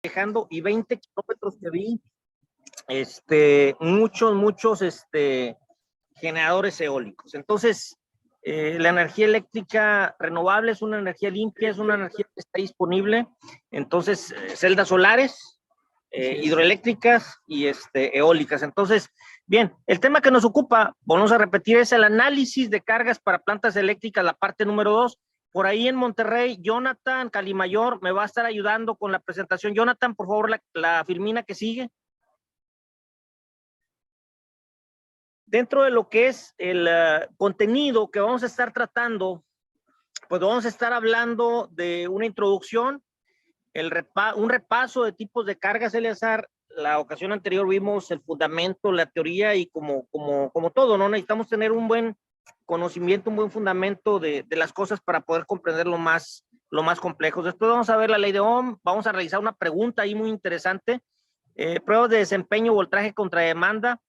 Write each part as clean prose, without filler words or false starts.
manejando y 20 kilómetros que vi, muchos generadores eólicos. Entonces, la energía eléctrica renovable es una energía limpia, es una energía que está disponible. Entonces, celdas solares, hidroeléctricas y eólicas. Entonces, bien, el tema que nos ocupa, vamos a repetir, es el análisis de cargas para plantas eléctricas, la parte número 2. Por ahí en Monterrey, Jonathan Calimayor me va a estar ayudando con la presentación. Jonathan, por favor, la filmina que sigue. Dentro de lo que es el contenido que vamos a estar tratando, pues vamos a estar hablando de una introducción, un repaso de tipos de cargas, Eleazar. La ocasión anterior vimos el fundamento, la teoría y como todo, ¿no? Necesitamos tener un buen conocimiento, un buen fundamento de las cosas para poder comprender lo más complejo. Después vamos a ver la ley de Ohm, vamos a realizar una pregunta ahí muy interesante, pruebas de desempeño, voltaje contra demanda,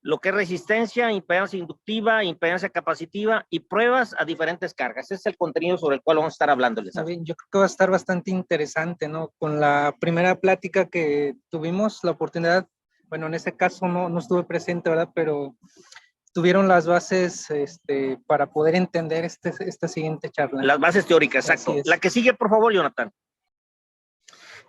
lo que es resistencia, impedancia inductiva, impedancia capacitiva y pruebas a diferentes cargas. Ese es el contenido sobre el cual vamos a estar hablándoles. Yo creo que va a estar bastante interesante, ¿no? Con la primera plática que tuvimos, la oportunidad, bueno, en ese caso no estuve presente, ¿verdad? Pero tuvieron las bases para poder entender esta siguiente charla. Las bases teóricas, exacto. La que sigue, por favor, Jonathan.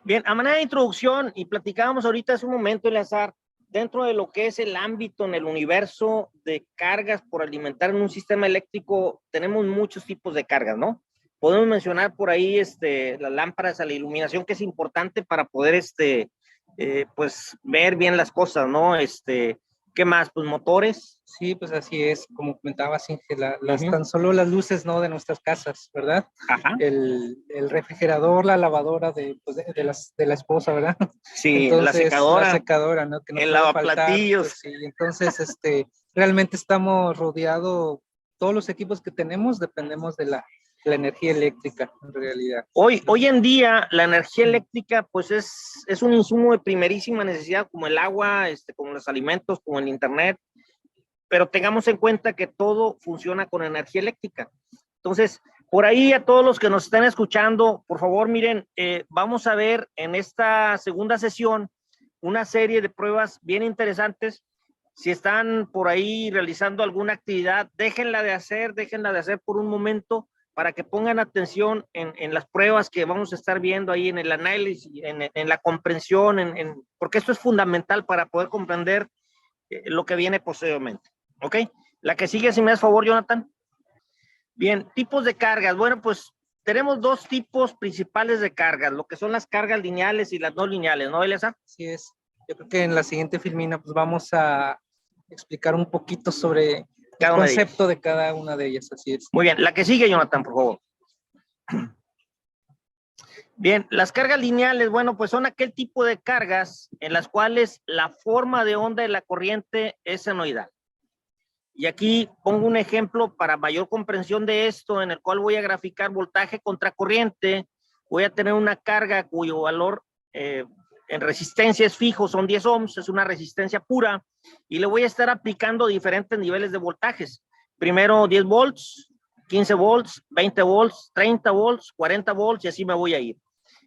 Bien, a manera de introducción, y platicábamos ahorita hace un momento, Eleazar, dentro de lo que es el ámbito en el universo de cargas por alimentar en un sistema eléctrico, tenemos muchos tipos de cargas, ¿no? Podemos mencionar por ahí las lámparas a la iluminación, que es importante para poder pues ver bien las cosas, ¿no? ¿Qué más? Pues motores. Sí, pues así es, como comentabas, Inge, tan solo las luces, ¿no? De nuestras casas, ¿verdad? Ajá. El refrigerador, la lavadora de la esposa, ¿verdad? Sí, entonces, la secadora, ¿no? Que no el puede lavaplatillos. Faltar, pues, sí. Entonces, realmente estamos rodeados, todos los equipos que tenemos dependemos de la energía eléctrica, en realidad. Hoy en día, la energía eléctrica, pues es un insumo de primerísima necesidad, como el agua, como los alimentos, como el internet, pero tengamos en cuenta que todo funciona con energía eléctrica. Entonces, por ahí a todos los que nos están escuchando, por favor, miren, vamos a ver en esta segunda sesión una serie de pruebas bien interesantes. Si están por ahí realizando alguna actividad, déjenla de hacer por un momento, para que pongan atención en las pruebas que vamos a estar viendo ahí, en el análisis, en la comprensión, porque esto es fundamental para poder comprender lo que viene posteriormente. ¿Ok? La que sigue, si me das favor, Jonathan. Bien, tipos de cargas. Bueno, pues tenemos dos tipos principales de cargas, lo que son las cargas lineales y las no lineales, ¿no, Elisa? Así es. Yo creo que en la siguiente filmina pues vamos a explicar un poquito sobre el concepto de cada una de ellas, así es. Muy bien, la que sigue, Jonathan, por favor. Bien, las cargas lineales, bueno, pues son aquel tipo de cargas en las cuales la forma de onda de la corriente es senoidal. Y aquí pongo un ejemplo para mayor comprensión de esto, en el cual voy a graficar voltaje contra corriente. Voy a tener una carga cuyo valor en resistencia es fijo, son 10 ohms, es una resistencia pura, y le voy a estar aplicando diferentes niveles de voltajes. Primero 10 volts, 15 volts, 20 volts, 30 volts, 40 volts, y así me voy a ir.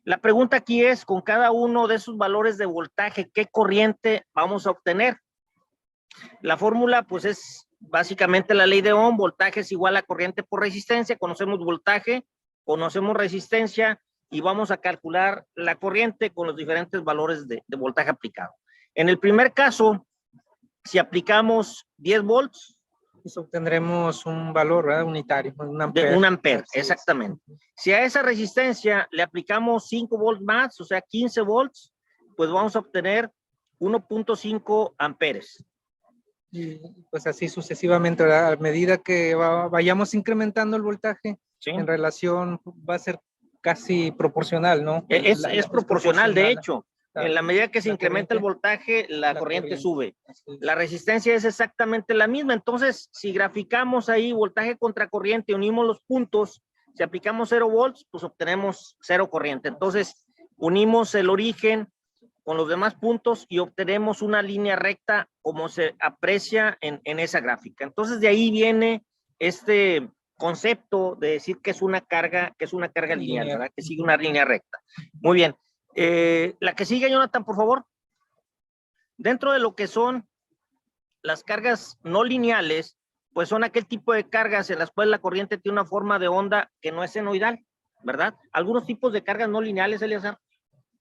La pregunta aquí es, con cada uno de esos valores de voltaje, ¿qué corriente vamos a obtener? La fórmula, pues, es básicamente la ley de Ohm. Voltaje es igual a corriente por resistencia. Conocemos voltaje, conocemos resistencia, y vamos a calcular la corriente con los diferentes valores de voltaje aplicado. En el primer caso, si aplicamos 10 volts, pues obtendremos un valor, ¿verdad? Unitario, un ampere. De un ampere, exactamente. Si a esa resistencia le aplicamos 5 volts más, o sea, 15 volts, pues vamos a obtener 1.5 amperes. Y pues así sucesivamente, ¿verdad? A medida que vayamos incrementando el voltaje, ¿sí? En relación, va a ser casi proporcional, ¿no? Es proporcional, de hecho. En la medida que se incrementa el voltaje, la corriente sube. La resistencia es exactamente la misma. Entonces, si graficamos ahí voltaje contra corriente, unimos los puntos, si aplicamos 0 volts, pues obtenemos 0 corriente. Entonces, unimos el origen con los demás puntos y obtenemos una línea recta, como se aprecia en esa gráfica. Entonces, de ahí viene este concepto de decir que es una carga lineal, ¿verdad? Que sigue una línea recta. Muy bien. La que sigue, Jonathan, por favor. Dentro de lo que son las cargas no lineales, pues son aquel tipo de cargas en las cuales la corriente tiene una forma de onda que no es senoidal, ¿verdad? Algunos tipos de cargas no lineales, Eleazar.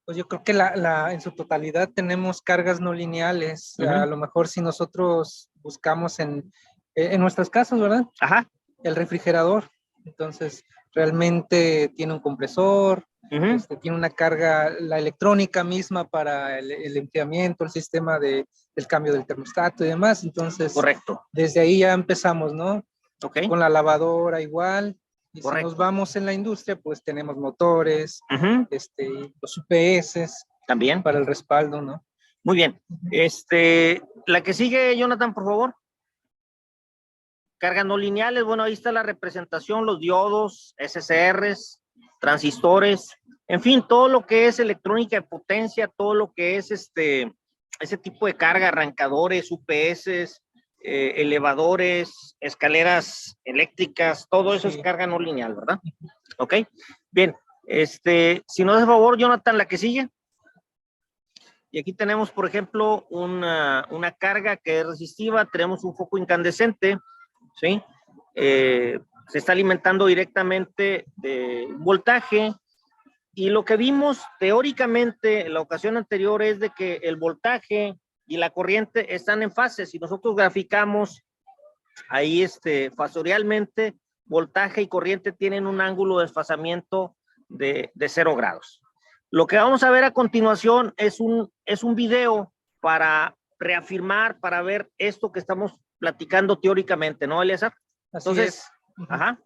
Pues yo creo que en su totalidad tenemos cargas no lineales. A Ujú. lo mejor si nosotros buscamos en nuestras casas, ¿verdad? Ajá. El refrigerador. Entonces, realmente tiene un compresor, Ujú. tiene una carga, la electrónica misma para el enfriamiento, el sistema del cambio del termostato y demás. Entonces, Correcto. desde ahí ya empezamos, ¿no? Ok. Con la lavadora igual. Y si nos Correcto. vamos en la industria, pues tenemos motores, Ujú. los UPS También. para el respaldo, ¿no? Muy bien. La que sigue, Jonathan, por favor. Cargas no lineales, bueno, ahí está la representación, los diodos, SCRs, transistores, en fin, todo lo que es electrónica de potencia, todo lo que es ese tipo de carga, arrancadores, UPS, elevadores, escaleras eléctricas, todo eso es Sí. carga no lineal, ¿verdad? Ok, bien, si nos das favor, Jonathan, la que sigue. Y aquí tenemos, por ejemplo, una carga que es resistiva, tenemos un foco incandescente, ¿sí? Se está alimentando directamente de voltaje, y lo que vimos teóricamente en la ocasión anterior es de que el voltaje y la corriente están en fase. Si nosotros graficamos ahí fasorialmente, voltaje y corriente tienen un ángulo de desfasamiento de 0 grados. Lo que vamos a ver a continuación es un video para reafirmar, para ver esto que estamos platicando teóricamente, ¿no, Eleazar? Así Entonces, es. Uh-huh. Ajá.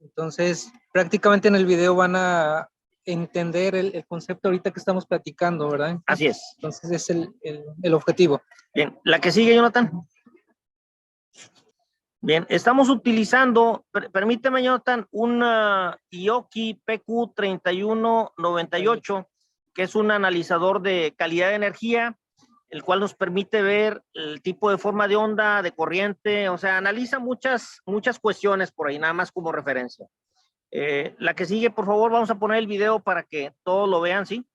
Entonces, prácticamente en el video van a entender el concepto ahorita que estamos platicando, ¿verdad? Así es. Entonces, es el objetivo. Bien, la que sigue, Jonathan. Bien, estamos utilizando, permíteme, Jonathan, un IOKI PQ3198, que es un analizador de calidad de energía, el cual nos permite ver el tipo de forma de onda, de corriente, o sea, analiza muchas cuestiones por ahí, nada más como referencia. La que sigue, por favor, vamos a poner el video para que todos lo vean, ¿sí?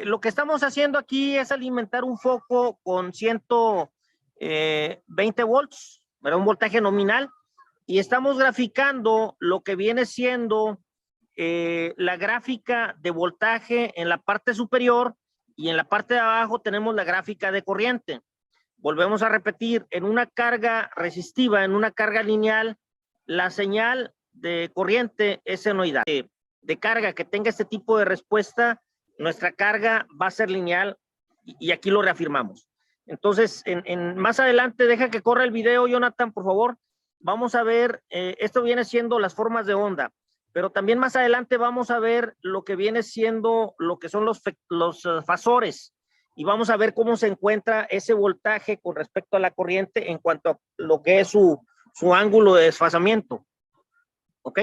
Lo que estamos haciendo aquí es alimentar un foco con 120 volts, ¿verdad? Un voltaje nominal, y estamos graficando lo que viene siendo la gráfica de voltaje en la parte superior, y en la parte de abajo tenemos la gráfica de corriente. Volvemos a repetir, en una carga resistiva, en una carga lineal, la señal de corriente es senoidal. De carga que tenga este tipo de respuesta, nuestra carga va a ser lineal, y aquí lo reafirmamos. Entonces, más adelante, deja que corra el video, Jonathan, por favor. Vamos a ver, esto viene siendo las formas de onda, pero también más adelante vamos a ver lo que viene siendo, lo que son los fasores, y vamos a ver cómo se encuentra ese voltaje con respecto a la corriente en cuanto a lo que es su ángulo de desfasamiento. ¿Ok?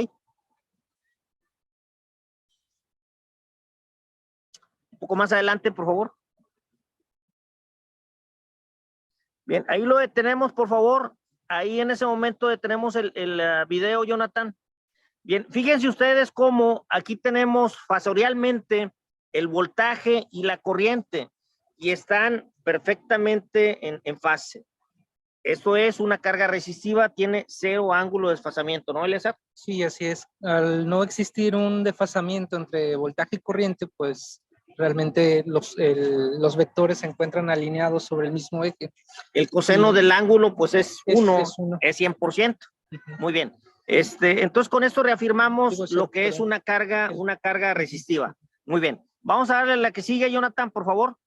Un poco más adelante, por favor. Bien, ahí lo detenemos, por favor. Ahí en ese momento detenemos el video, Jonathan. Bien, fíjense ustedes cómo aquí tenemos fasorialmente el voltaje y la corriente, y están perfectamente en fase. Esto es una carga resistiva, tiene 0 ángulo de desfasamiento, ¿no, Eleazar? Sí, así es. Al no existir un desfasamiento entre voltaje y corriente, pues realmente los vectores se encuentran alineados sobre el mismo eje. El coseno del ángulo, pues es 1, es 100%. Muy bien. Entonces, con esto reafirmamos lo que es una carga resistiva. Muy bien. Vamos a darle a la que sigue, Jonathan, por favor.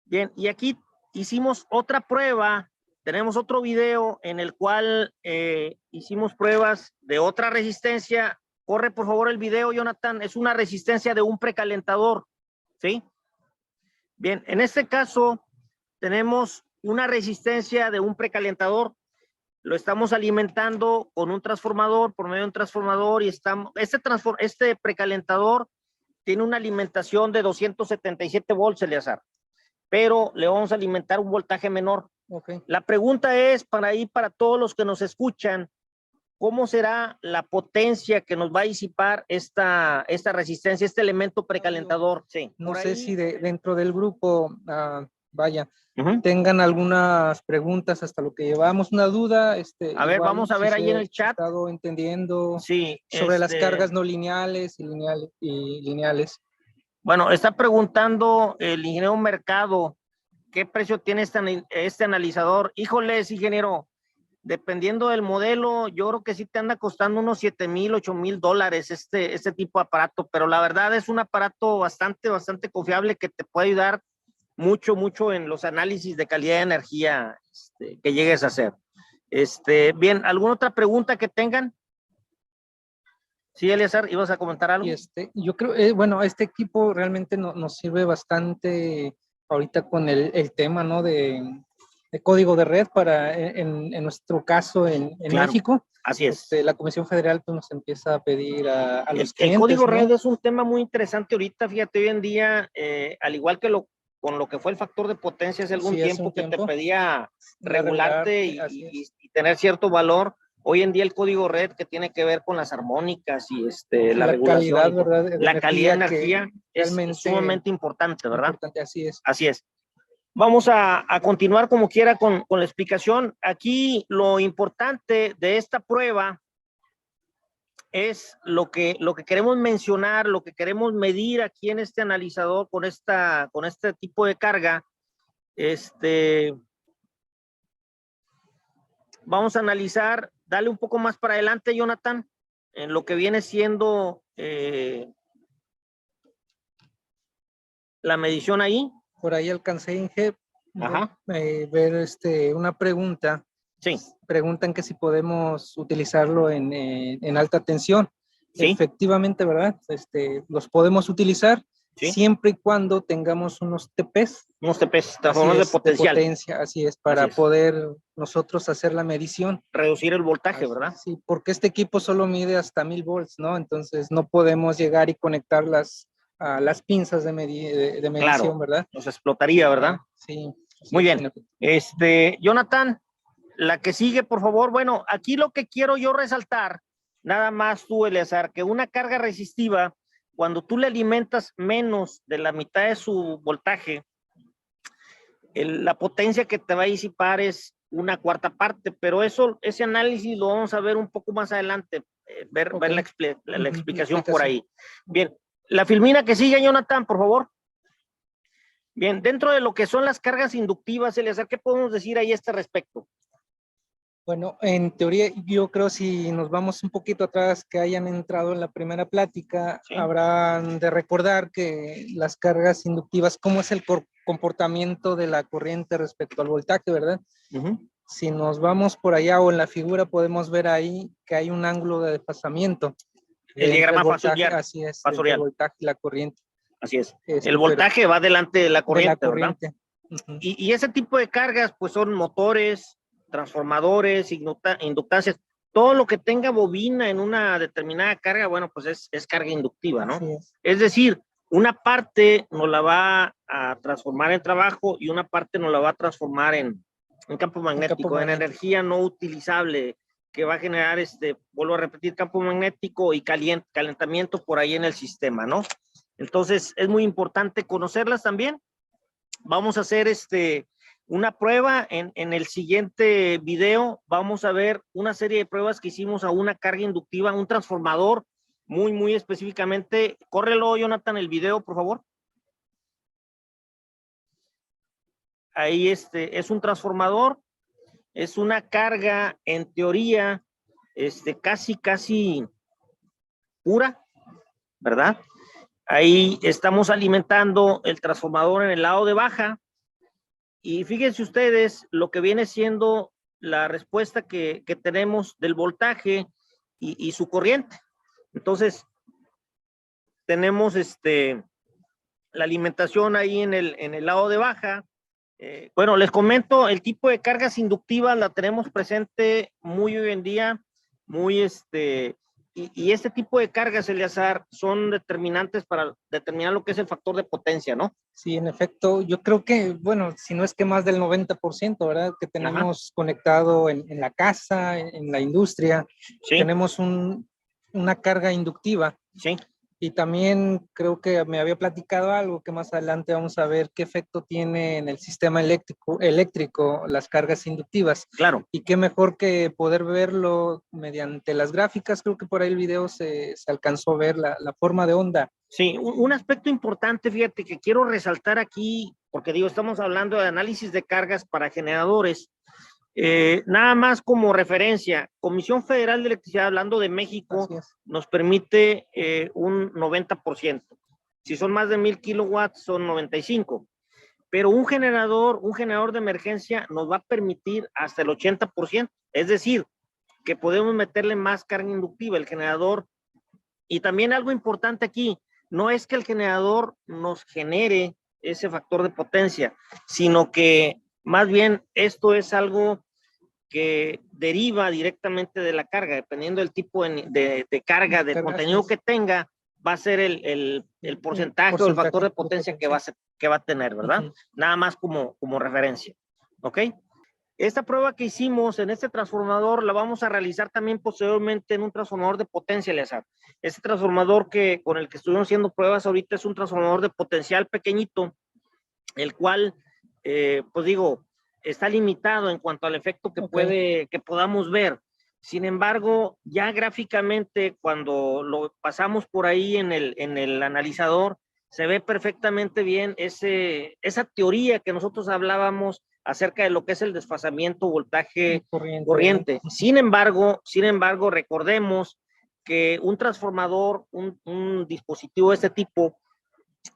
Bien, y aquí hicimos otra prueba. Tenemos otro video en el cual hicimos pruebas de otra resistencia. Corre, por favor, el video, Jonathan. Es una resistencia de un precalentador, ¿sí? Bien, en este caso tenemos una resistencia de un precalentador. Lo estamos alimentando con un transformador, por medio de un transformador, y este precalentador tiene una alimentación de 277 volts, Eleazar, pero le vamos a alimentar un voltaje menor. Okay. La pregunta es, para todos los que nos escuchan, ¿cómo será la potencia que nos va a disipar esta resistencia, este elemento precalentador? Sí. No sé si dentro del grupo, vaya, Uh-huh. tengan algunas preguntas hasta lo que llevamos, una duda. A ver, vamos a ver ahí en el chat. He estado entendiendo sí, sobre las cargas no lineales y lineales. Bueno, está preguntando el ingeniero Mercado, ¿qué precio tiene este analizador? Híjoles, ingeniero, dependiendo del modelo, yo creo que sí te anda costando unos $7,000, $8,000 este tipo de aparato, pero la verdad es un aparato bastante confiable que te puede ayudar mucho en los análisis de calidad de energía que llegues a hacer. Bien, ¿alguna otra pregunta que tengan? Sí, Eleazar, ¿ibas a comentar algo? Yo creo, bueno, este equipo realmente nos sirve bastante ahorita con el tema, ¿no? De código de red en nuestro caso en claro, México. Así es. La Comisión Federal pues, nos empieza a pedir a los clientes. El código ¿no? red es un tema muy interesante ahorita, fíjate, hoy en día, al igual que con lo que fue el factor de potencia hace algún tiempo que te pedía regularte y tener cierto valor. Hoy en día el código red que tiene que ver con las armónicas y la regulación, calidad, ¿verdad? La calidad de energía es sumamente importante, ¿verdad? Así es. Así es. Vamos a continuar como quiera con la explicación. Aquí lo importante de esta prueba es lo que queremos mencionar, lo que queremos medir aquí en este analizador con este tipo de carga. Vamos a analizar, dale un poco más para adelante, Jonathan, en lo que viene siendo la medición ahí. Por ahí alcancé, Inge, ver una pregunta. Sí. Preguntan que si podemos utilizarlo en alta tensión. ¿Sí? Efectivamente, ¿verdad? Los podemos utilizar, ¿sí? Siempre y cuando tengamos unos TPs. Unos TPs, transformadores de potencial. De potencia, así es, para poder nosotros hacer la medición. Reducir el voltaje, ¿verdad? Sí, porque este equipo solo mide hasta 1000 volts, ¿no? Entonces no podemos llegar y conectar las pinzas de medición, claro, ¿verdad? Nos explotaría, ¿verdad? Sí. Muy bien. Jonathan, la que sigue, por favor. Bueno, aquí lo que quiero yo resaltar, nada más tú, Eleazar, que una carga resistiva, cuando tú le alimentas menos de la mitad de su voltaje, la potencia que te va a disipar es una cuarta parte, pero ese análisis lo vamos a ver un poco más adelante, ver la explicación por ahí. Bien. La filmina que sigue, Jonathan, por favor. Bien, dentro de lo que son las cargas inductivas, Eleazar, ¿qué podemos decir ahí a este respecto? Bueno, en teoría, yo creo si nos vamos un poquito atrás, que hayan entrado en la primera plática, ¿sí? Habrán de recordar que las cargas inductivas, cómo es el comportamiento de la corriente respecto al voltaje, ¿verdad? Si nos vamos por allá o en la figura, podemos ver ahí que hay un ángulo de desfasamiento. El diagrama fasorial. Así es, el voltaje y la corriente. Así es. El voltaje va delante de la corriente, ¿verdad? Uh-huh. Y ese tipo de cargas, pues son motores, transformadores, inductancias. Todo lo que tenga bobina en una determinada carga, bueno, pues es carga inductiva, ¿no? Es decir, una parte nos la va a transformar en trabajo y una parte nos la va a transformar en campo magnético, en energía no utilizable, que va a generar, vuelvo a repetir, campo magnético y calentamiento por ahí en el sistema, ¿no? Entonces, es muy importante conocerlas también. Vamos a hacer una prueba en el siguiente video. Vamos a ver una serie de pruebas que hicimos a una carga inductiva, un transformador, muy específicamente. Córrelo, Jonathan, el video, por favor. ahí es un transformador, es una carga en teoría casi pura, ¿verdad? Ahí estamos alimentando el transformador en el lado de baja y fíjense ustedes lo que viene siendo la respuesta que tenemos del voltaje y su corriente. Entonces, tenemos la alimentación ahí en el lado de baja. Bueno, les comento, el tipo de cargas inductivas la tenemos presente muy hoy en día, muy y este tipo de cargas, Eleazar, son determinantes para determinar lo que es el factor de potencia, ¿no? Sí, en efecto, yo creo que, bueno, si no es que más del 90%, ¿verdad? Que tenemos conectado en la casa, en la industria, Sí. Tenemos una carga inductiva. Sí. Y también creo que me había platicado algo que más adelante vamos a ver qué efecto tiene en el sistema eléctrico las cargas inductivas. Claro. Y qué mejor que poder verlo mediante las gráficas. Creo que por ahí el video se alcanzó a ver la forma de onda. Sí, un aspecto importante, fíjate, que quiero resaltar aquí, porque digo, estamos hablando de análisis de cargas para generadores. Nada más como referencia, Comisión Federal de Electricidad, hablando de México, nos permite un 90%. Si son más de 1000 kilowatts, son 95. Pero un generador de emergencia nos va a permitir hasta el 80%. Es decir, que podemos meterle más carga inductiva. El generador, y también algo importante aquí, no es que el generador nos genere ese factor de potencia, sino que más bien esto es algo que deriva directamente de la carga, dependiendo del tipo de carga, del contenido que tenga, va a ser el porcentaje o el factor de potencia que va a tener, ¿verdad? Nada más como referencia, ¿ok? Esta prueba que hicimos en este transformador la vamos a realizar también posteriormente en un transformador de potencia, Eleazar. Este transformador con el que estuvimos haciendo pruebas ahorita es un transformador de potencial pequeñito, el cual, pues digo, está limitado en cuanto al efecto que podamos ver. Sin embargo, ya gráficamente, cuando lo pasamos por ahí en el analizador, se ve perfectamente bien esa teoría que nosotros hablábamos acerca de lo que es el desfasamiento voltaje-corriente. Sin embargo, recordemos que un transformador, un dispositivo de este tipo,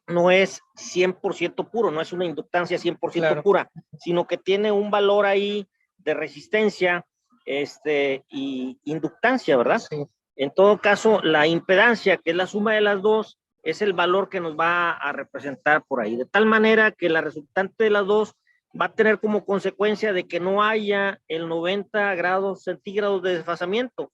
no es 100% puro, no es una inductancia 100% pura, sino que tiene un valor ahí de resistencia y inductancia, ¿verdad? Sí. En todo caso, la impedancia, que es la suma de las dos, es el valor que nos va a representar por ahí, de tal manera que la resultante de las dos va a tener como consecuencia de que no haya el 90 grados centígrados de desfasamiento,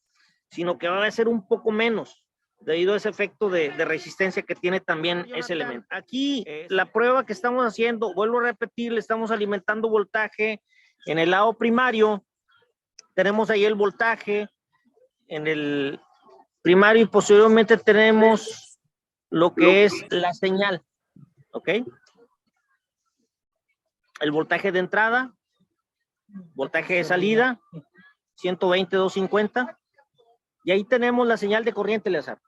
sino que va a ser un poco menos, debido a ese efecto de resistencia que tiene también ese elemento. Aquí, la prueba que estamos haciendo, vuelvo a repetir, le estamos alimentando voltaje en el lado primario. Tenemos ahí el voltaje en el primario y posteriormente tenemos lo que es la señal, ¿ok? El voltaje de entrada, voltaje de salida, 120, 250, y ahí tenemos la señal de corriente, Eleazar,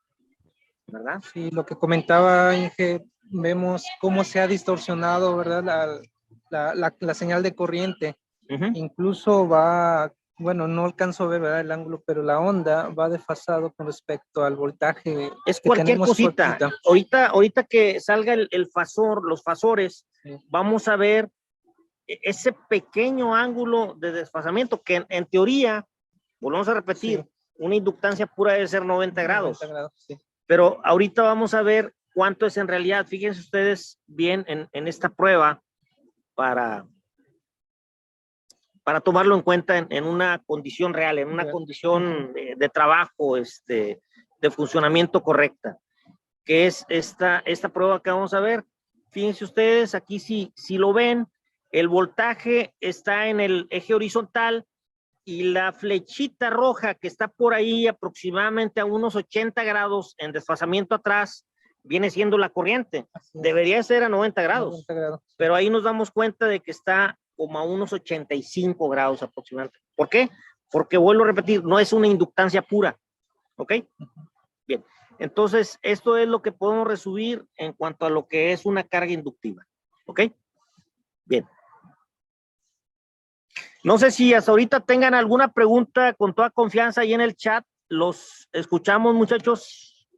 ¿verdad? Sí, lo que comentaba Inge, vemos cómo se ha distorsionado, ¿verdad? La señal de corriente. Incluso bueno, no alcanzo a ver, ¿verdad? El ángulo, pero la onda va desfasado con respecto al voltaje. Es cualquier cosita. Ahorita que salga el fasor, los fasores, vamos a ver ese pequeño ángulo de desfasamiento que en teoría, volvemos a repetir, una inductancia pura debe ser 90 grados. 90 grados, sí. Pero ahorita vamos a ver cuánto es en realidad. Fíjense ustedes bien en esta prueba para tomarlo en cuenta en una condición real, en una condición de trabajo, de funcionamiento correcta, que es esta prueba que vamos a ver. Fíjense ustedes, aquí si lo ven, el voltaje está en el eje horizontal y la flechita roja que está por ahí aproximadamente a unos 80 grados en desfasamiento atrás, viene siendo la corriente. Debería ser a 90 grados, pero ahí nos damos cuenta de que está como a unos 85 grados aproximadamente. ¿Por qué? Porque vuelvo a repetir, no es una inductancia pura, ¿ok? Bien, entonces esto es lo que podemos resumir en cuanto a lo que es una carga inductiva, ¿ok? Bien. No sé si hasta ahorita tengan alguna pregunta, con toda confianza ahí en el chat. Los escuchamos, muchachos.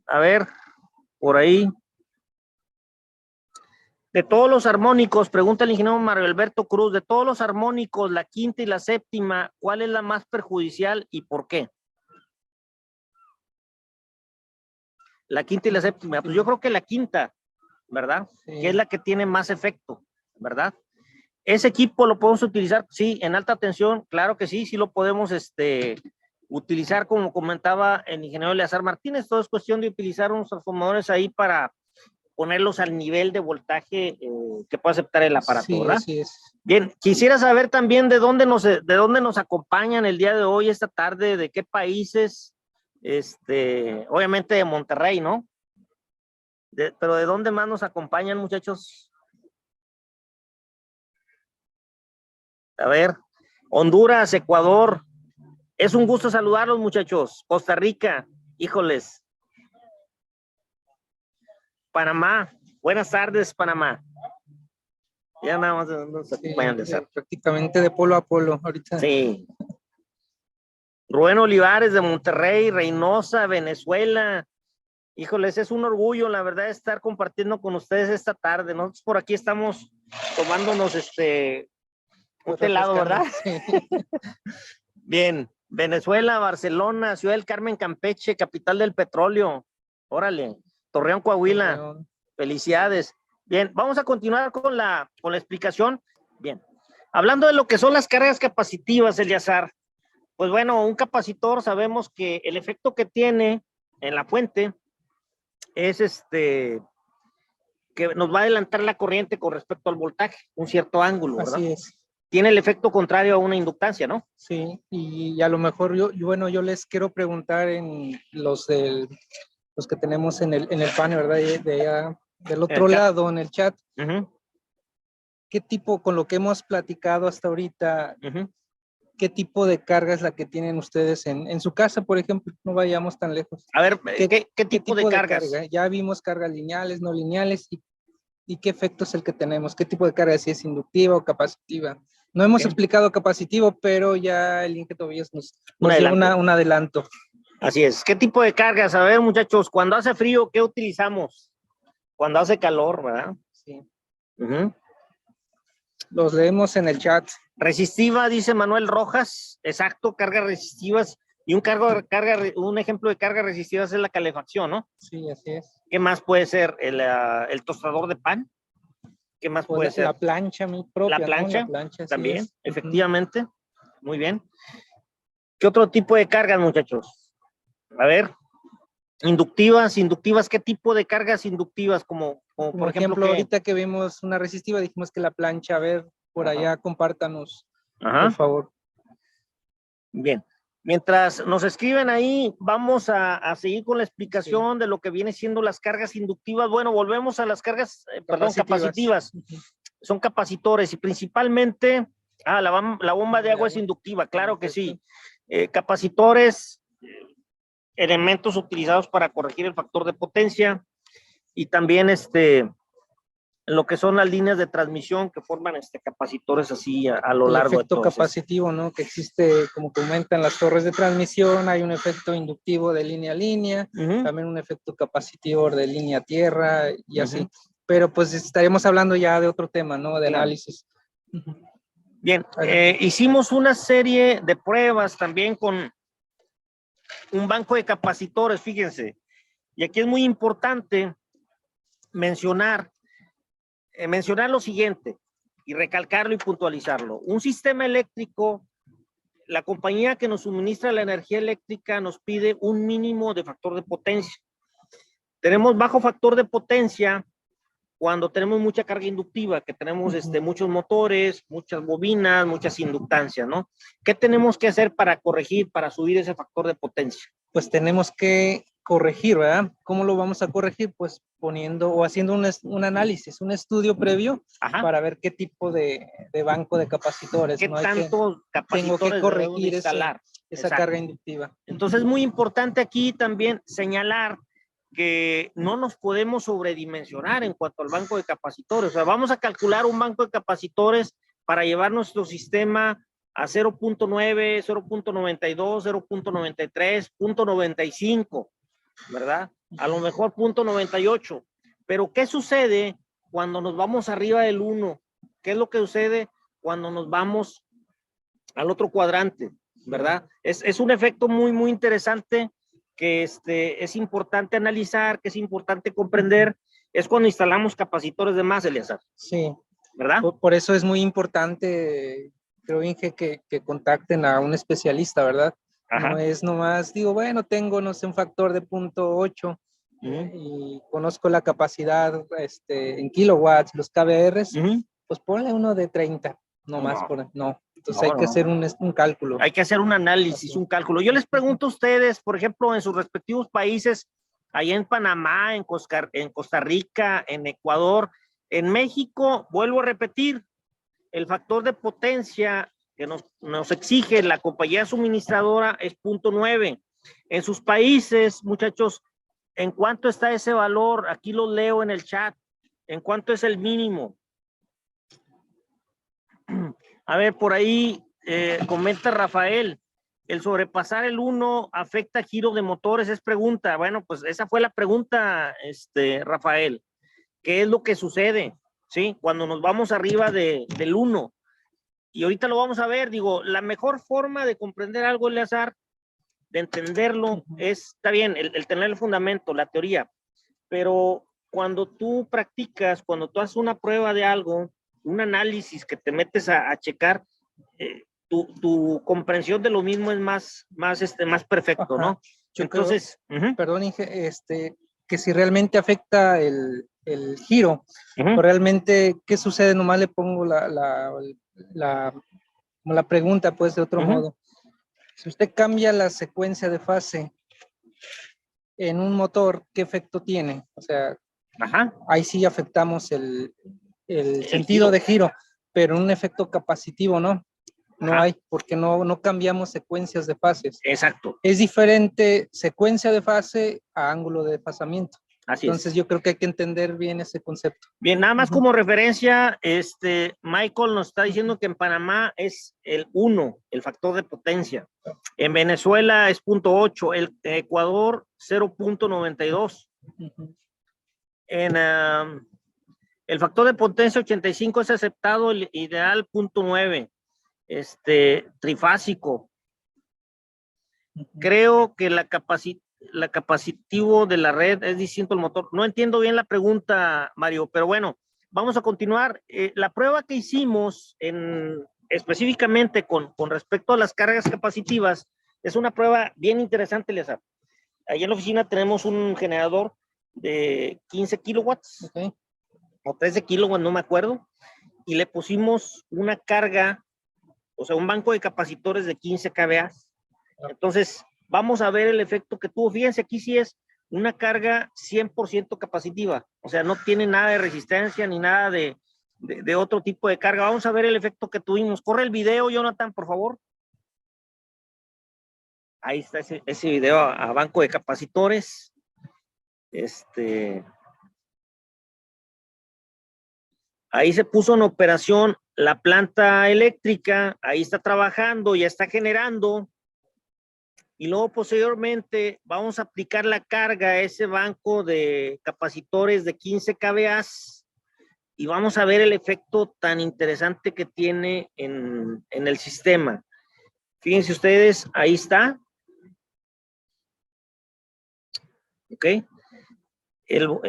A ver, por ahí. De todos los armónicos, pregunta el ingeniero Mario Alberto Cruz, de todos los armónicos, la quinta y la séptima, ¿cuál es la más perjudicial y por qué? La quinta y la séptima, pues yo creo que la quinta, ¿verdad? Sí. Que es la que tiene más efecto, ¿verdad? Ese equipo lo podemos utilizar, sí, en alta tensión, claro que sí, sí lo podemos utilizar, como comentaba el ingeniero Eleazar Martínez. Todo es cuestión de utilizar unos transformadores ahí para ponerlos al nivel de voltaje que puede aceptar el aparato, Sí, ¿verdad? así es. Bien, quisiera saber también de dónde nos acompañan el día de hoy, esta tarde, de qué países, obviamente de Monterrey, ¿no? Pero ¿de dónde más nos acompañan, muchachos? A ver, Honduras, Ecuador. Es un gusto saludarlos, muchachos. Costa Rica, híjoles. Panamá, buenas tardes, Panamá. Ya nada más nos acompañan de cerca. Prácticamente de polo a polo ahorita. Sí. Rubén Olivares de Monterrey, Reynosa, Venezuela. Híjoles, es un orgullo, la verdad, estar compartiendo con ustedes esta tarde. Nosotros por aquí estamos tomándonos un helado, ¿verdad? Sí. Bien, Venezuela, Barcelona, Ciudad del Carmen, Campeche, capital del petróleo. Órale, Torreón, Coahuila. Torreón. Felicidades. Bien, vamos a continuar con la explicación. Bien, hablando de lo que son las cargas capacitivas, Eleazar, pues bueno, un capacitor sabemos que el efecto que tiene en la fuente es que nos va a adelantar la corriente con respecto al voltaje, un cierto ángulo, ¿verdad? Así es. Tiene el efecto contrario a una inductancia, ¿no? Sí, y a lo mejor yo les quiero preguntar en los que tenemos en el panel, ¿verdad? De allá, del otro lado, en el chat. ¿Qué tipo, con lo que hemos platicado hasta ahorita, qué tipo de carga es la que tienen ustedes en su casa, por ejemplo? No vayamos tan lejos. A ver, ¿qué tipo de cargas? Carga? Ya vimos cargas lineales, no lineales, y qué efecto es el que tenemos, qué tipo de carga, si es inductiva o capacitiva. No hemos explicado capacitivo, pero ya el ingeniero Tobillas nos dio un adelanto. Así es. ¿Qué tipo de cargas? A ver, muchachos, cuando hace frío, ¿qué utilizamos? Cuando hace calor, ¿verdad? Sí. Los leemos en el chat. Resistiva, dice Manuel Rojas. Exacto, cargas resistivas. Y un ejemplo de carga resistiva es la calefacción, ¿no? Sí, así es. ¿Qué más puede ser? ¿El tostador de pan? ¿Qué más puede ser? La plancha, mi propia. La plancha, ¿no? La plancha también, efectivamente. Muy bien. ¿Qué otro tipo de cargas, muchachos? A ver, inductivas, ¿qué tipo de cargas inductivas? Como por ejemplo ahorita que vimos una resistiva, dijimos que la plancha, a ver, por allá, compártanos, por favor. Bien. Mientras nos escriben ahí, vamos a seguir con la explicación de lo que viene siendo las cargas inductivas. Bueno, volvemos a las cargas, capacitivas. Son capacitores y principalmente, la bomba de agua es inductiva, claro que sí. Capacitores, elementos utilizados para corregir el factor de potencia y también lo que son las líneas de transmisión que forman capacitores así a lo largo de todo. El efecto capacitivo, ¿no? Que existe, como comentan las torres de transmisión, hay un efecto inductivo de línea a línea, también un efecto capacitivo de línea a tierra y así. Pero pues estaremos hablando ya de otro tema, ¿no? De análisis. Bien, hicimos una serie de pruebas también con un banco de capacitores, fíjense. Y aquí es muy importante mencionar lo siguiente y recalcarlo y puntualizarlo. Un sistema eléctrico, la compañía que nos suministra la energía eléctrica nos pide un mínimo de factor de potencia. Tenemos bajo factor de potencia cuando tenemos mucha carga inductiva, que tenemos muchos motores, muchas bobinas, muchas inductancias, ¿no? ¿Qué tenemos que hacer para corregir, para subir ese factor de potencia? Pues tenemos que corregir, ¿verdad? ¿Cómo lo vamos a corregir? Pues poniendo o haciendo un análisis, un estudio previo para ver qué tipo de banco de capacitores. ¿Qué tantos capacitores tengo que corregir instalar? esa carga inductiva. Entonces es muy importante aquí también señalar que no nos podemos sobredimensionar en cuanto al banco de capacitores. O sea, vamos a calcular un banco de capacitores para llevar nuestro sistema a 0.9, 0.92, 0.93, 0.95, ¿verdad? A lo mejor 0.98. Pero ¿qué sucede cuando nos vamos arriba del 1? ¿Qué es lo que sucede cuando nos vamos al otro cuadrante? ¿Verdad? Es un efecto muy, muy interesante que es importante analizar, que es importante comprender. Es cuando instalamos capacitores de más, Eleazar. Sí. ¿Verdad? Por eso es muy importante, creo, Inge, que contacten a un especialista, ¿verdad? Ajá. No es nomás, digo, bueno, tengo, no sé, un factor de 0.8 y conozco la capacidad en kilowatts, los kVRs, pues ponle uno de 30, no más, no. Entonces hay que hacer un cálculo. Hay que hacer un análisis, un cálculo. Yo les pregunto a ustedes, por ejemplo, en sus respectivos países, allá en Panamá, en Costa Rica, en Ecuador, en México, vuelvo a repetir, el factor de potencia que nos exige la compañía suministradora es 0.9. En sus países, muchachos, ¿en cuánto está ese valor? Aquí lo leo en el chat. ¿En cuánto es el mínimo? A ver, por ahí comenta Rafael, ¿el sobrepasar el 1 afecta giro de motores? Es pregunta. Bueno, pues esa fue la pregunta, Rafael. ¿Qué es lo que sucede? ¿Sí? Cuando nos vamos arriba del 1. Y ahorita lo vamos a ver. Digo, la mejor forma de comprender algo, Eleazar, de entenderlo, está bien, el tener el fundamento, la teoría. Pero cuando tú practicas, cuando tú haces una prueba de algo, un análisis que te metes a checar, tu comprensión de lo mismo es más perfecto, ¿no? Yo Entonces, creo, perdón, Inge, que si realmente afecta el giro, o realmente, ¿qué sucede? Nomás le pongo como la pregunta, pues, de otro modo. Si usted cambia la secuencia de fase en un motor, ¿qué efecto tiene? O sea, ahí sí afectamos el sentido giro de giro, pero un efecto capacitivo, ¿no? No hay, porque no cambiamos secuencias de fases. Exacto. Es diferente secuencia de fase a ángulo de desfasamiento. Así Entonces yo creo que hay que entender bien ese concepto. Bien, nada más como referencia, Michael nos está diciendo que en Panamá es el 1, el factor de potencia. En Venezuela es 0.8, el Ecuador 0.92. En el factor de potencia 85 es aceptado, el ideal 0.9. Trifásico. Creo que la capacitivo de la red es distinto al motor. No entiendo bien la pregunta, Mario, pero bueno, vamos a continuar. La prueba que hicimos específicamente con respecto a las cargas capacitivas es una prueba bien interesante, Eleazar. Allí en la oficina tenemos un generador de 15 kilowatts o 13 kilowatts, no me acuerdo, y le pusimos una carga, o sea, un banco de capacitores de 15 kVA. Entonces, vamos a ver el efecto que tuvo. Fíjense, aquí sí es una carga 100% capacitiva. O sea, no tiene nada de resistencia ni nada de otro tipo de carga. Vamos a ver el efecto que tuvimos. Corre el video, Jonathan, por favor. Ahí está ese video a banco de capacitores. Ahí se puso en operación la planta eléctrica. Ahí está trabajando, ya está generando. Y luego posteriormente vamos a aplicar la carga a ese banco de capacitores de 15 kVA y vamos a ver el efecto tan interesante que tiene en el sistema. Fíjense ustedes, ahí está. ¿Ok?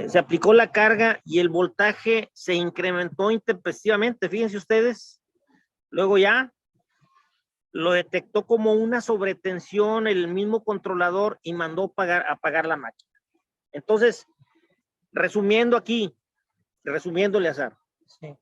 Se aplicó la carga y el voltaje se incrementó intempestivamente. Fíjense ustedes. Luego ya lo detectó como una sobretensión el mismo controlador y mandó apagar la máquina. Entonces, resumiendo aquí, resumiéndole a Eleazar, sí.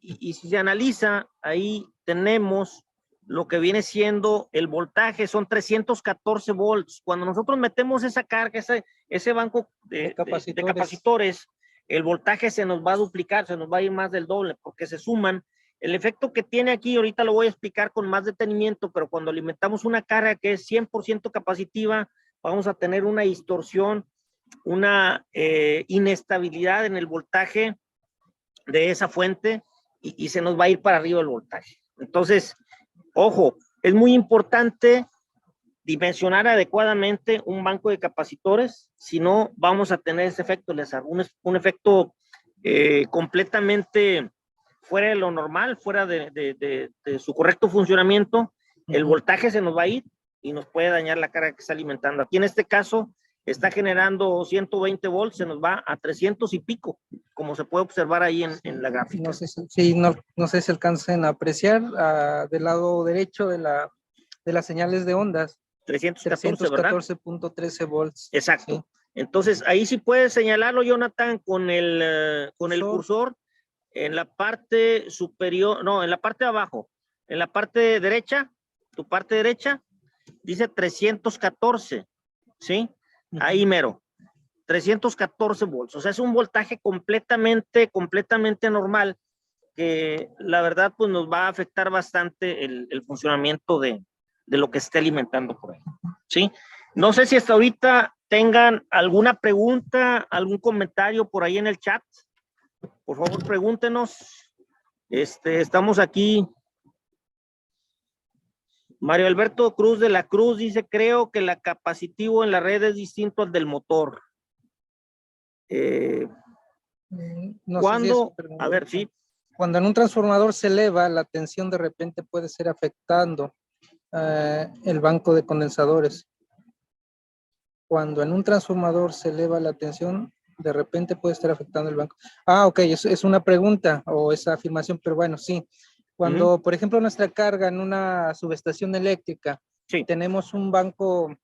Y si se analiza, ahí tenemos lo que viene siendo el voltaje, son 314 volts. Cuando nosotros metemos esa carga, ese banco de capacitores, el voltaje se nos va a duplicar, se nos va a ir más del doble, porque se suman. El efecto que tiene aquí, ahorita lo voy a explicar con más detenimiento, pero cuando alimentamos una carga que es 100% capacitiva, vamos a tener una distorsión una inestabilidad en el voltaje de esa fuente y se nos va a ir para arriba el voltaje. Entonces, ojo, es muy importante dimensionar adecuadamente un banco de capacitores, si no vamos a tener ese efecto, un efecto completamente fuera de lo normal, fuera de su correcto funcionamiento. El voltaje se nos va a ir y nos puede dañar la carga que está alimentando. Aquí en este caso está generando 120 volts, se nos va a 300 y pico, como se puede observar ahí en la gráfica. No sé no sé si alcancen a apreciar del lado derecho de las señales de ondas. 314.13 volts. Exacto. Sí. Entonces, ahí sí puedes señalarlo, Jonathan, con el cursor en la parte superior, no, en la parte de abajo, en la parte derecha, tu parte derecha, dice 314, ¿sí? Ahí mero, 314 volts. O sea, es un voltaje completamente normal, que la verdad, pues nos va a afectar bastante el funcionamiento de lo que esté alimentando por ahí, ¿sí? No sé si hasta ahorita tengan alguna pregunta, algún comentario por ahí en el chat. Por favor, pregúntenos. Estamos aquí. Mario Alberto Cruz de la Cruz dice, creo que el capacitivo en la red es distinto al del motor. No ¿Cuándo? Sé si a ver, sí. Cuando en un transformador se eleva, la tensión de repente puede ser afectando el banco de condensadores. Cuando en un transformador se eleva la tensión, de repente puede estar afectando el banco. Ok, es una pregunta o esa afirmación, pero bueno, sí. Cuando, por ejemplo, nuestra carga en una subestación eléctrica, sí, tenemos un banco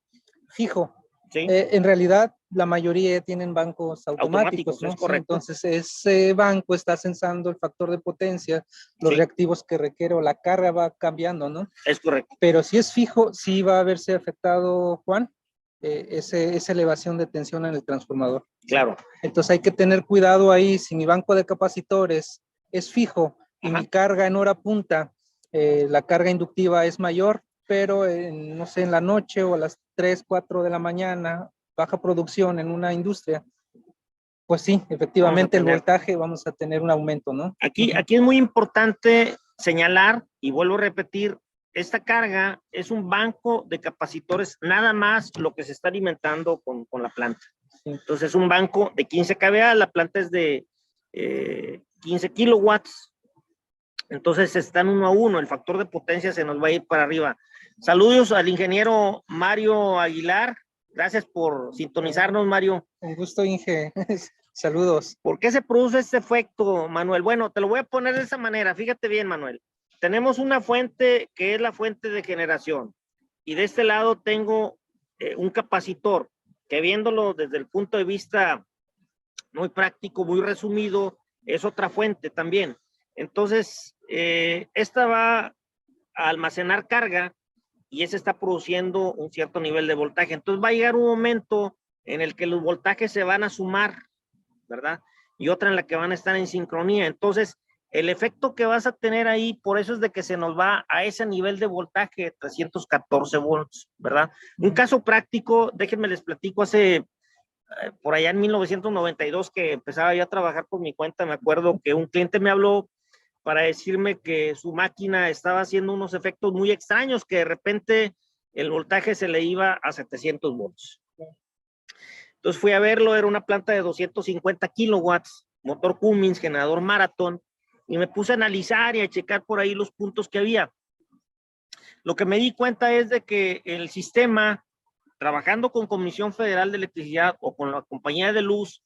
fijo. Sí. En realidad, la mayoría tienen bancos automáticos, ¿no? Es correcto. Sí, entonces, ese banco está censando el factor de potencia, los sí, reactivos que requiere o la carga va cambiando, ¿no? Es correcto. Pero si es fijo, sí va a verse afectado, Juan, esa elevación de tensión en el transformador. Claro. Entonces hay que tener cuidado ahí, si mi banco de capacitores es fijo y mi carga en hora punta, la carga inductiva es mayor, pero no sé, en la noche o a las 3, 4 de la mañana, baja producción en una industria, pues sí, efectivamente el voltaje vamos a tener un aumento, ¿no? Aquí es muy importante señalar, y vuelvo a repetir, esta carga es un banco de capacitores, nada más lo que se está alimentando con la planta. Entonces es un banco de 15 kVA, la planta es de 15 kilowatts, entonces están 1 a 1, el factor de potencia se nos va a ir para arriba. Saludos al ingeniero Mario Aguilar, gracias por sintonizarnos, Mario. Un gusto, Inge. Saludos. ¿Por qué se produce este efecto, Manuel? Bueno, te lo voy a poner de esa manera, fíjate bien, Manuel. Tenemos una fuente que es la fuente de generación, y de este lado tengo un capacitor, que viéndolo desde el punto de vista muy práctico, muy resumido, es otra fuente también. Entonces, esta va a almacenar carga y esa está produciendo un cierto nivel de voltaje. Entonces va a llegar un momento en el que los voltajes se van a sumar, ¿verdad? Y otra en la que van a estar en sincronía. Entonces, el efecto que vas a tener ahí, por eso es de que se nos va a ese nivel de voltaje, 314 volts, ¿verdad? Un caso práctico, déjenme les platico, hace por allá en 1992 que empezaba yo a trabajar por mi cuenta, me acuerdo que un cliente me habló para decirme que su máquina estaba haciendo unos efectos muy extraños, que de repente el voltaje se le iba a 700 volts. Entonces fui a verlo, era una planta de 250 kilowatts, motor Cummins, generador Marathon, y me puse a analizar y a checar por ahí los puntos que había. Lo que me di cuenta es de que el sistema, trabajando con Comisión Federal de Electricidad o con la compañía de luz,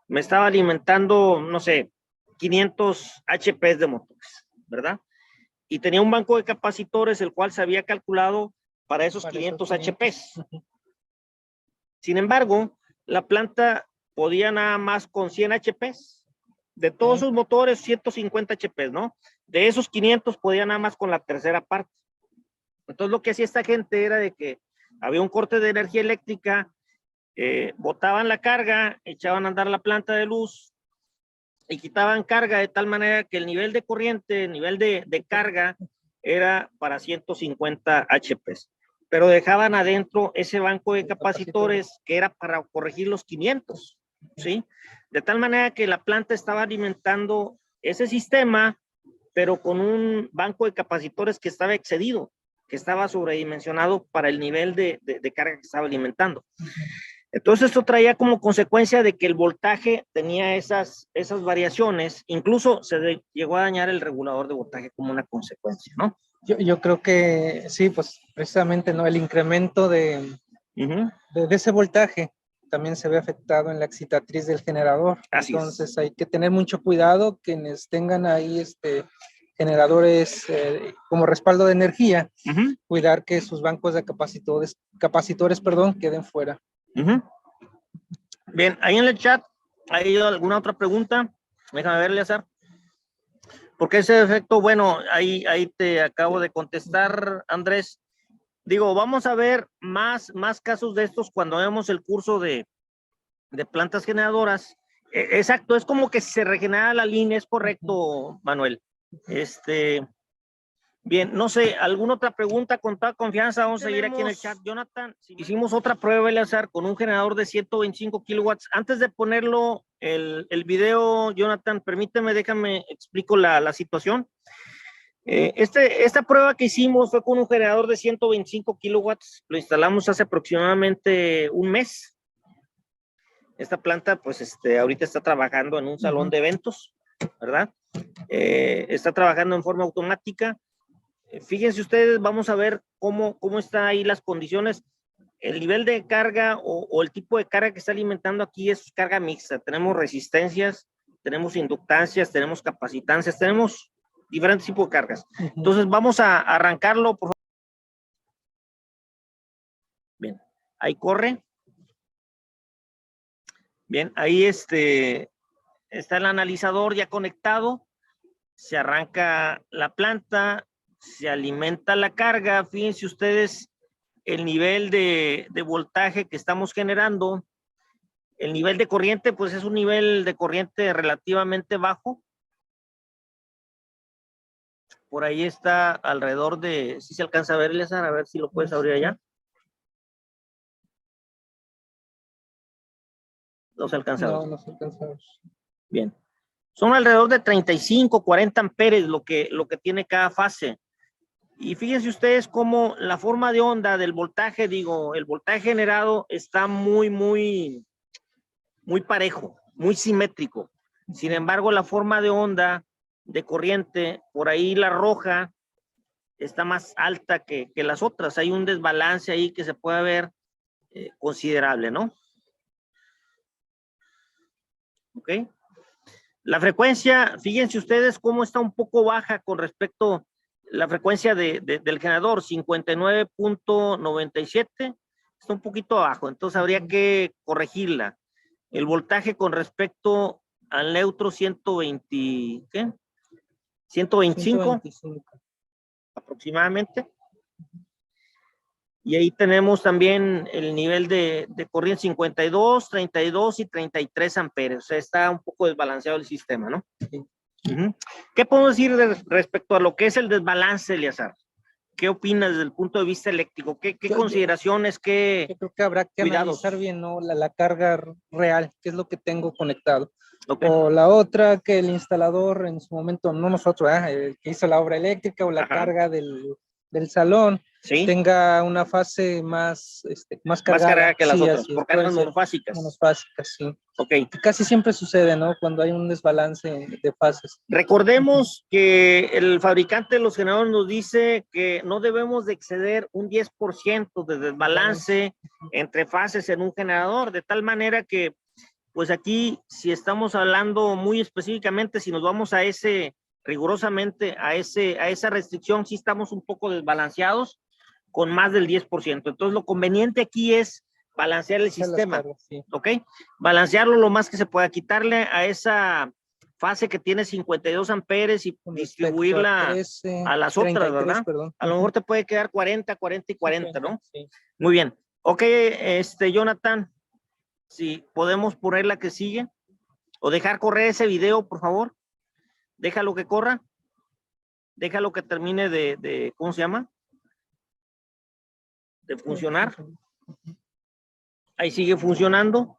me estaba alimentando, no sé, 500 HP de motores, ¿verdad? Y tenía un banco de capacitores, el cual se había calculado para esos 500 HP. Sin embargo, la planta podía nada más con 100 HP. De todos sus motores, 150 HP, ¿no? De esos 500 podía nada más con la tercera parte. Entonces, lo que hacía esta gente era de que había un corte de energía eléctrica, botaban la carga, echaban a andar la planta de luz y quitaban carga de tal manera que el nivel de corriente, el nivel de carga era para 150 HP. pero dejaban adentro ese banco de capacitores que era para corregir los 500, ¿sí? De tal manera que la planta estaba alimentando ese sistema, pero con un banco de capacitores que estaba excedido, que estaba sobredimensionado para el nivel de carga que estaba alimentando. Entonces esto traía como consecuencia de que el voltaje tenía esas variaciones, incluso llegó a dañar el regulador de voltaje como una consecuencia, ¿no? Yo creo que sí, pues precisamente, ¿no? El incremento de ese voltaje también se ve afectado en la excitatriz del generador. Así Entonces es. hay que tener mucho cuidado quienes tengan ahí generadores como respaldo de energía, cuidar que sus bancos de capacitores, queden fuera. Bien, ahí en el chat, ¿hay alguna otra pregunta? Déjame ver, Eleazar. Porque ese efecto, bueno, ahí te acabo de contestar, Andrés. Digo, vamos a ver más casos de estos cuando vemos el curso de plantas generadoras. Exacto, es como que se regenera la línea, es correcto, Manuel. Bien, no sé, ¿alguna otra pregunta con toda confianza? Vamos a seguir aquí en el chat. Jonathan, hicimos otra prueba, Eleazar, con un generador de 125 kilowatts. Antes de ponerlo el video, Jonathan, permíteme, déjame, explico la situación. Esta prueba que hicimos fue con un generador de 125 kilowatts. Lo instalamos hace aproximadamente un mes. Esta planta, pues, ahorita está trabajando en un salón de eventos, ¿verdad? Está trabajando en forma automática. Fíjense ustedes, vamos a ver cómo están ahí las condiciones. El nivel de carga o el tipo de carga que está alimentando aquí es carga mixta. Tenemos resistencias, tenemos inductancias, tenemos capacitancias, tenemos diferentes tipos de cargas. Entonces vamos a arrancarlo, por favor. Bien, ahí corre. Bien, ahí está el analizador ya conectado. Se arranca la planta, se alimenta la carga. Fíjense ustedes el nivel de voltaje que estamos generando. El nivel de corriente, pues es un nivel de corriente relativamente bajo. Por ahí está alrededor de, si se alcanza a ver, Eleazar, a ver si lo puedes abrir allá. No se alcanza a ver. No se alcanza a ver. Bien. Son alrededor de 35, 40 amperes lo que tiene cada fase. Y fíjense ustedes cómo la forma de onda del voltaje, el voltaje generado está muy parejo, muy simétrico. Sin embargo, la forma de onda de corriente, por ahí la roja, está más alta que las otras. Hay un desbalance ahí que se puede ver considerable, ¿no? Ok. La frecuencia, fíjense ustedes cómo está un poco baja con respecto a la frecuencia del generador, 59.97, está un poquito abajo, entonces habría que corregirla. El voltaje con respecto al neutro 120, ¿qué? 125 aproximadamente. Y ahí tenemos también el nivel de corriente 52, 32 y 33 amperes. O sea, está un poco desbalanceado el sistema, ¿no? Sí. ¿Qué podemos decir respecto a lo que es el desbalance, Eleazar? ¿Qué opinas desde el punto de vista eléctrico? ¿Qué consideraciones, yo creo que habrá que cuidados? Analizar bien, ¿no? La carga real, qué es lo que tengo conectado. Okay. O la otra, que el instalador en su momento, no nosotros, el que hizo la obra eléctrica o la carga del salón, ¿sí? Tenga una fase más cargada. Más cargada que las sí, otras, por cargas monofásicas. Monofásicas, sí. Ok. Que casi siempre sucede, ¿no? Cuando hay un desbalance de fases. Recordemos que el fabricante de los generadores nos dice que no debemos de exceder un 10% de desbalance entre fases en un generador, de tal manera que, pues aquí, si estamos hablando muy específicamente, si nos vamos a rigurosamente a esa restricción, sí estamos un poco desbalanceados con más del 10%. Entonces, lo conveniente aquí es balancear el sistema, sí. ¿Ok? Balancearlo lo más que se pueda, quitarle a esa fase que tiene 52 amperes y distribuirla a las 33, otras, ¿verdad? Perdón. A lo mejor te puede quedar 40, 40 y 40, okay, ¿no? Sí. Muy bien. Ok, Jonathan, si podemos poner la que sigue o dejar correr ese video, por favor. Déjalo que corra. Déjalo que termine ¿cómo se llama? de funcionar. Ahí sigue funcionando.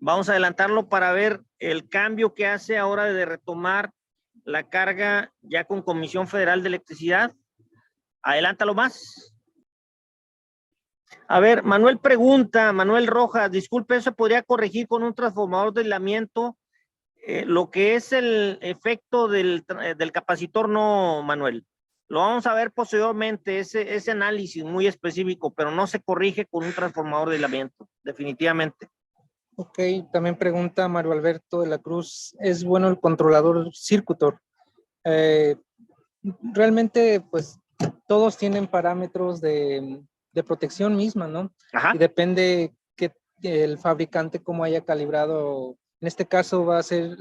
Vamos a adelantarlo para ver el cambio que hace ahora de retomar la carga ya con Comisión Federal de Electricidad. Adelántalo más. A ver, Manuel pregunta, Manuel Rojas, disculpe, ¿eso se podría corregir con un transformador de aislamiento? Lo que es el efecto del capacitor, no, Manuel. Lo vamos a ver posteriormente, ese análisis muy específico, pero no se corrige con un transformador de aislamiento, definitivamente. Ok, también pregunta Mario Alberto de la Cruz, ¿es bueno el controlador Circutor? Realmente, pues, todos tienen parámetros de protección misma, ¿no? Ajá. Y depende que el fabricante cómo haya calibrado. En este caso va a ser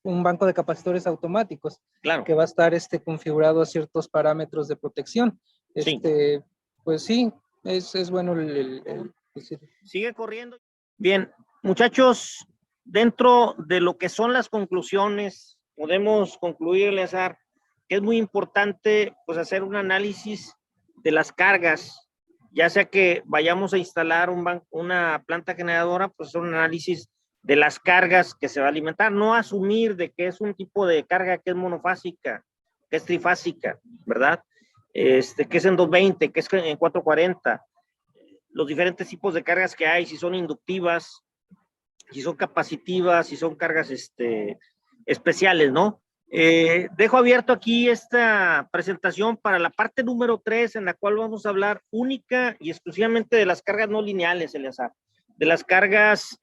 un banco de capacitores automáticos, claro, que va a estar configurado a ciertos parámetros de protección. Sí. Pues sí, es bueno Sigue corriendo. Bien, muchachos, dentro de lo que son las conclusiones, podemos concluir, Eleazar, que es muy importante pues hacer un análisis de las cargas, ya sea que vayamos a instalar una planta generadora, pues hacer un análisis de las cargas que se va a alimentar, no asumir de que es un tipo de carga que es monofásica, que es trifásica, ¿verdad? Que es en 220, que es en 440, los diferentes tipos de cargas que hay, si son inductivas, si son capacitivas, si son cargas especiales, ¿no? Dejo abierto aquí esta presentación para la parte número 3, en la cual vamos a hablar única y exclusivamente de las cargas no lineales, Eleazar, de las cargas,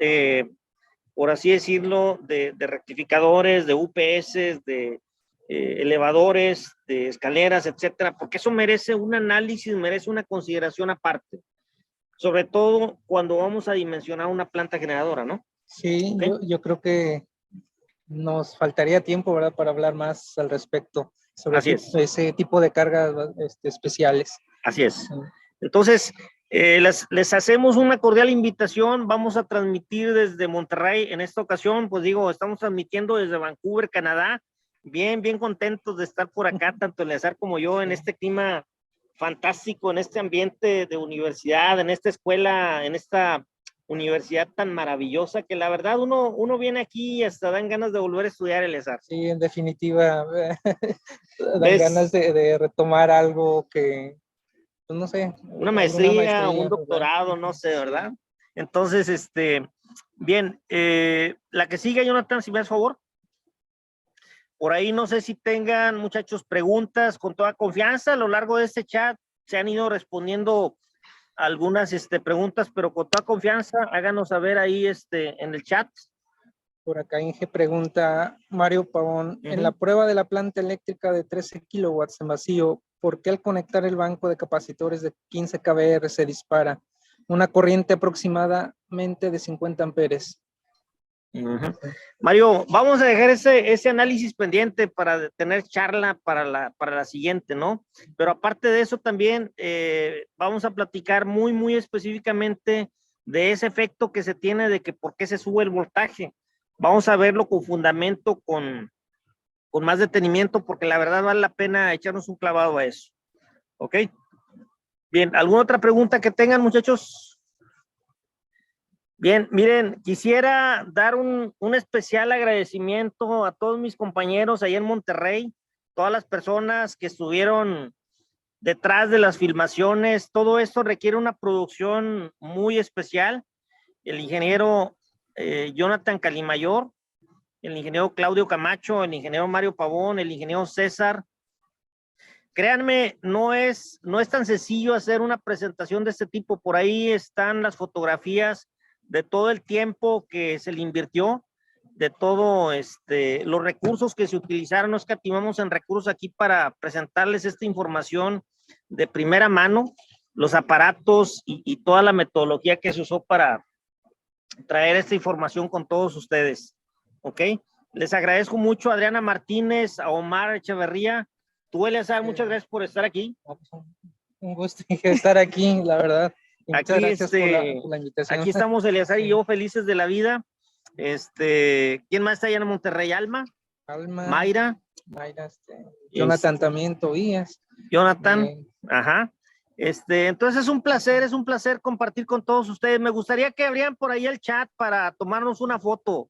por así decirlo, de rectificadores, de UPS, de elevadores, de escaleras, etcétera, porque eso merece un análisis, merece una consideración aparte, sobre todo cuando vamos a dimensionar una planta generadora, ¿no? Sí, ¿okay? yo creo que nos faltaría tiempo, ¿verdad?, para hablar más al respecto sobre ese tipo de cargas especiales. Así es. Entonces, les hacemos una cordial invitación. Vamos a transmitir desde Monterrey en esta ocasión. Pues digo, estamos transmitiendo desde Vancouver, Canadá. Bien contentos de estar por acá, tanto Eleazar como yo, en este clima fantástico, en este ambiente de universidad, en esta escuela, en esta universidad tan maravillosa, que la verdad uno viene aquí y hasta dan ganas de volver a estudiar, Eleazar. Sí, en definitiva, dan ganas de retomar algo que, pues no sé. Una maestría, un doctorado, ¿verdad? No sé, ¿verdad? Entonces, bien, la que sigue, Jonathan, si me das favor. Por ahí no sé si tengan, muchachos, preguntas con toda confianza. A lo largo de este chat se han ido respondiendo algunas preguntas, pero con toda confianza, háganos saber ahí en el chat. Por acá Inge pregunta, Mario Pavón, en la prueba de la planta eléctrica de 13 kilowatts en vacío, ¿por qué al conectar el banco de capacitores de 15 kVR se dispara una corriente aproximadamente de 50 amperes? Mario, vamos a dejar ese análisis pendiente para tener charla para la siguiente, ¿no? Pero aparte de eso también vamos a platicar muy específicamente de ese efecto que se tiene de que por qué se sube el voltaje. Vamos a verlo con fundamento, con más detenimiento, porque la verdad vale la pena echarnos un clavado a eso. ¿Ok? Bien, ¿alguna otra pregunta que tengan, muchachos? Bien, miren, quisiera dar un especial agradecimiento a todos mis compañeros ahí en Monterrey, todas las personas que estuvieron detrás de las filmaciones. Todo esto requiere una producción muy especial. El ingeniero Jonathan Calimayor, el ingeniero Claudio Camacho, el ingeniero Mario Pavón, el ingeniero César. Créanme, no es tan sencillo hacer una presentación de este tipo. Por ahí están las fotografías de todo el tiempo que se le invirtió, de todo los recursos que se utilizaron. No escatimamos en recursos aquí para presentarles esta información de primera mano, los aparatos y toda la metodología que se usó para traer esta información con todos ustedes. ¿Ok? Les agradezco mucho a Adriana Martínez, a Omar Echeverría. Tú, Eleazar, muchas gracias por estar aquí. Un gusto estar aquí, la verdad. Y muchas aquí, gracias por la invitación. Aquí estamos Eleazar y yo felices de la vida. ¿Quién más está allá en Monterrey? Alma, Mayra, Jonathan también, Tobías. Jonathan, ajá. Entonces es un placer compartir con todos ustedes. Me gustaría que abrieran por ahí el chat para tomarnos una foto.